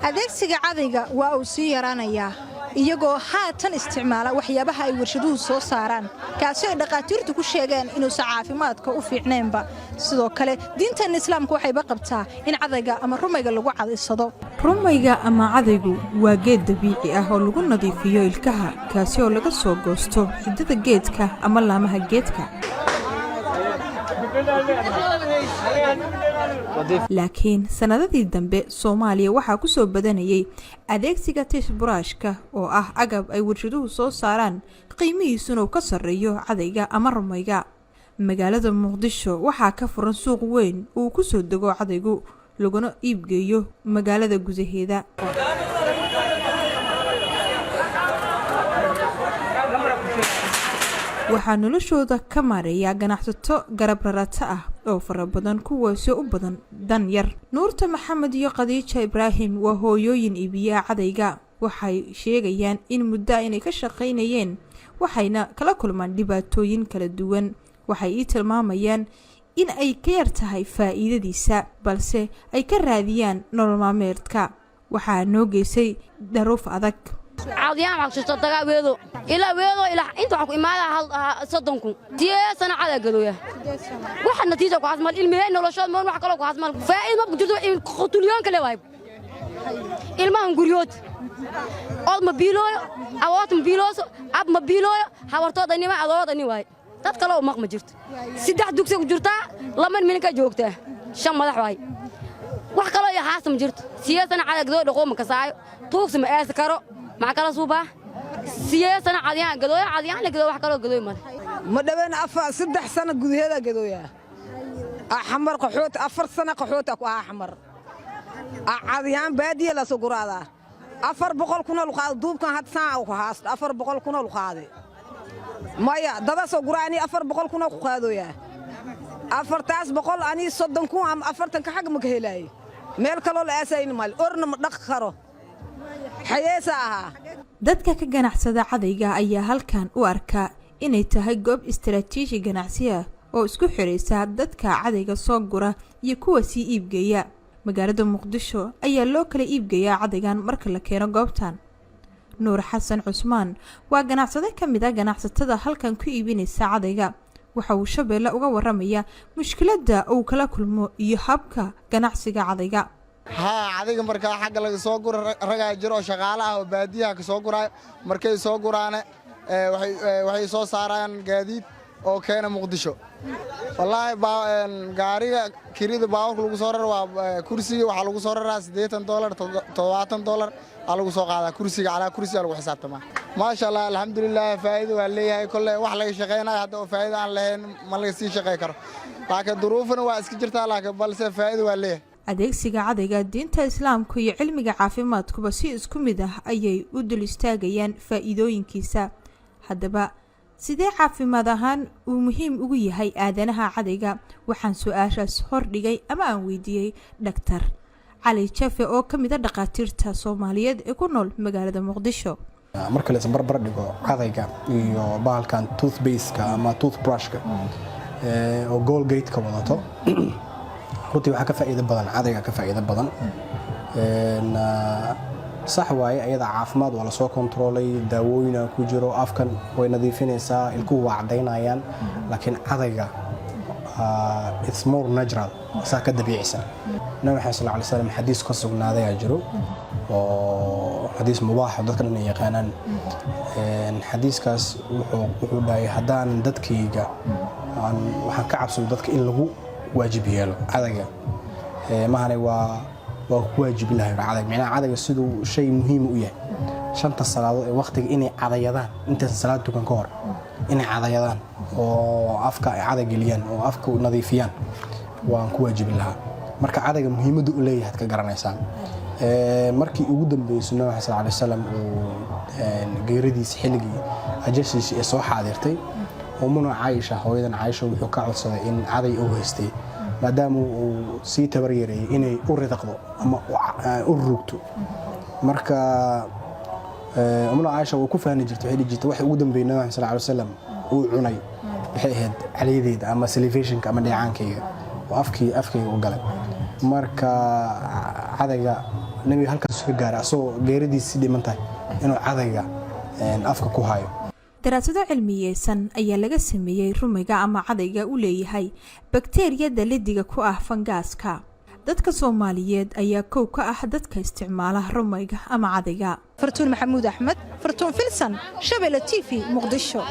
adeegsiga cadayga waa uu sii yaraanayaa iyagoo haatan isticmaala waxyaabaha ay warshaduhu soo saaraan kaasi ay dhaqaatiirtu ku sheegeen inuusan caafimaadka u fiicnaynba sidoo kale diintan islaamku waxayba qabtaa in cadayga ama rumayga lagu cadaysado rumayga ama cadaygu waa geed dabiici ah oo lagu nadiifiyo ilkaha kaasi oo laga soo goosto xididada geedka ama laamaha geedka laakiin sanadadii dambe Soomaaliya waxaa ku soo badanayay adeegsiga tishburaashka oo ah agab ay warshaduhu soo saaraan qiimihiisuna uu ka sareeyo cadayga ama rumayga magaalada Muqdisho waxaa ka furan suuq weyn oo ku soo dago cadaygu laguna iibgeeyo magaalada gudaheeda waxaa noloshooda ka maareeya ganacsato garab rarata ah oo fara badan kuwaasi u badan dan yar Nuurta Maxamed iyo Khadiija Ibraahim waa hooyooyin iibiya cadayga waxay sheegayaan in muddo inay ka shaqeynayeen waxayna kala kulmaan dhibaatooyin kala duwan waxay tilmaamayaan in ay ka yar tahay faa'iidadiisa balse ay ka raadiyaan nolol maalmeedka waxaa noo geysay daruuf adag عاديان عكسته تجاوزه إلى أنت عكوا إمالة صدقكم تيجي سنة على قدوية واحد نتيجة قاعد مال المهن ولا شيء ما نروح كلام قاعد مال فإن ما بجدوا قتليان كله وايب المهم قريوت أول ما بيلو أوقات ما بيلوس أب ما بيلو حوارته دنيا ما أدوات دنيا وايب تتكلم ما مجرت سدح دوكسة وجرتها لما منك جوكته شم ملح وايب واحد كلام يا حاسم جرت سياسة على قدوية لقوم كساي توكس ما أذكره مع كلا صوبة سياسة عاديان قدوية عاديان لقدوية وح كلا قدوية ما دبنا سدح سنة قدوية هذا قدوية أحمر قحوت 4 سنة قحوتك وأحمر عاديان بادية لا سكر هذا 4 بقول كنا لقاد دوب كان هاد ساعة وخاص 4 بقول كنا لقاد مايا دبا سكراني 4 بقول كنا قادوية 4 تاس بقول أني صدقكم أم 4 تنكحق مكهلاي ميل كلا الأسين مال أرن مدخره dadka ka ganacsada cadayga ayaa halkan u arka inay tahay goob istiraatiiji ganacsi ah oo isku xireysa dadka cadayga soo gura iyo kuwa sii iibgeeya magaalada Muqdisho ayaa loo kala iibgeeyaa cadaygan marka la keeno goobtan Nuur Xasan Cusmaan waa ganacsade kamid ah ganacsatada halkan ku iibinaysa cadayga waxa uu Shabeelle uga waramaya mushkiladda uu kala kulmo iyo habka ganacsiga cadayga adiga marka xaq laga soo gur raga jiro shaqaalaha oo baadiyaha ka soo guray markay soo guraane waxay soo saaraan gaadiid oo keena Muqdisho wallahi gaariga kirida baawrka lagu soo raraa waa kursiga waxa lagu soo raraa $80 $70 lagu soo qaadaa kursiga ala kursiga lagu xisaabtama ma sha Allah alxamdulillah faa'iido waa leeyahay kulli wax laga shaqeynaa hadda oo faa'iido aan lahayn ma laga sii shaqeyn karo laakiin duruufna waa iska jirtaa laakiin balse faa'iido waa leeyahay adeegsiga cadayga diinta islaamka iyo cilmiga caafimaadkuba si isku mid ah ayay u dul istaagayaan faa'iidooyinkiisa haddaba sidee caafimaad ahaan uu muhiim ugu yahay aadanaha cadayga waxaan su'aashaas hordhigay ama aan weydiiyay Dr. Cali Jafe oo kamid ah dhaqaatiirta Soomaaliyeed ee ku nool magaalada Muqdisho marka la isbarbar dhigo cadayga iyo bahalkan toothpaste-ka ama toothbrush-ka oo Colgate-ka wadato runtii waxa ka faa'iido badan cadayga ka faa'iido badan صح waaye ayada caafimaad wala soo kontroolay daawooyin ku jiro afkan way nadiifinaysaa ilkuhu waa cadeynayaan laakiin cadayga it's more natural saa ka dabiicisan nabi sallallahu alayhi wasallam xadiis ka sugnaaday ayaa jiro oo xadiis mubaax dadka inay yaqaanaan xadiiskaas wuxuu dhahay hadaan dadkayga waxaan ka cabsado dadka in lagu واجب يالو عادة ما هني واجب له عادة معناه عادة يصيروا شيء مهم وياه شنطة الصلاة وقت إني عاديان أنت الصلاة تكون كور إني عاديان وأفكار عادة جليان وأفكار نظيفيان وأنكو واجب لها مركا عادة مهمة دولية هتكجرنا إنسان مركي وجودن بسنة صلى الله عليه وسلم وجيردي سحلقي أجلس يسوع حاضرتي ومنو عايشة هويدا عايشة وحكاعة صدا إن عادي أوهستي ما دام سي تبريري إني أرتقض أما أرقته مركا منو عايشة وكوفها نجرت وحيد جيت واحد ودم بين النبي صلى الله عليه وسلم وعني بحيد على يديد أما سليفيشن كأما ديعان كي وأفكي وقلب مركا عادي nebiga halkaas ka gaaray asagoo geeridiisii dhiman tahay inuu cadayga afka ku hayo. daraasado cilmiyeysan ayaa laga sameeyey rumayga ama cadayga u leeyahay bakteeriyada lidiga ku ah fangaaska. dadka Soomaaliyeed ayaa koow ka ah dadka isticmaala rumayga ama cadayga. Fartuun Maxamuud Axmed, Fartuun Filsan, Shabelle TV, Muqdisho.